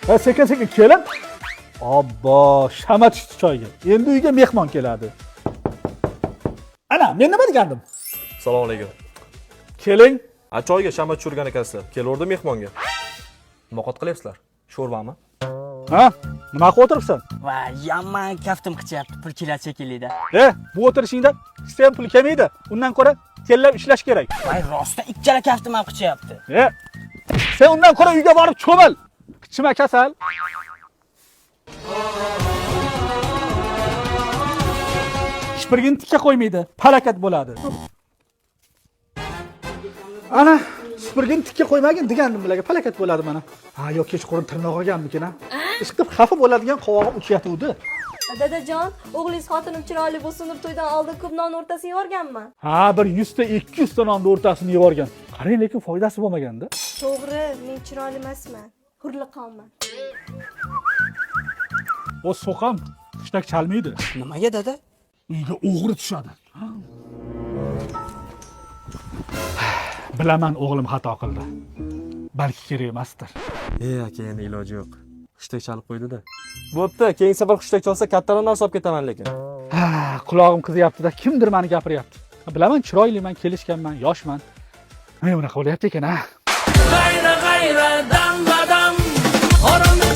Sekin kelin. Obbo, shama tushdi choyga. Endi uyga mehmon keladi. Ana, men nima degandim? Assalomu alaykum. Keling. Choyga shama tushirgan ekansiz. Kelordi mehmonga. Nima qot qilyapsizlar? Sho'rvami? Ha? Nima qilib o'tiribsan? Va yomon kaftim qichyapti, pul keladi shekilli-da. Bu o'tirishingda sen pul kelmaydi. Undan ko'ra tellab ishlash kerak. Voy, rostda ikkala kaftim ham qichyapti. Sen undan ko'ra uyga borib cho'mil. Qichima kasal. Shpirgin tikka qo'ymaydi, falokat bo'ladi. Ana, shpirgin tikka qo'ymagin degandim bularga, falokat bo'ladi mana. Ha, yo'q, kechqurun tirnoq olganmikin ha. Ishqib xafa bo'ladigan qovog'i uchyatuvdi. Dadajon, o'g'lingiz xotinim chiroyli bo'lsin deb to'ydan oldin ko'p non o'rtasini yuborganmi? Ha, bir 100 ta 200 ta nonni o'rtasini yuborgan. Qarang, lekin foydasi bo'lmaganda. To'g'ri, men chiroyli emasman. Hurliqonman. O so'qam hushtak chalmaydi. Nimaga dada? Uyga o'g'ri tushadi. Bilaman, o'g'lim xato qildi. Balki kerak emasdir. Aka, endi iloji yo'q. Hushtak chalib qo'ydi-da. Bo'pti, keyingi safar hushtak chalsa kattalarni olib ketaman lekin. Qulog'im qizyapti-da, kimdir meni gapiryapti. Bilaman, chiroyliman, kelishganman, yoshman. Nima bunaqa bo'lyapti ekan, ha? G'ayra dam badam, oromni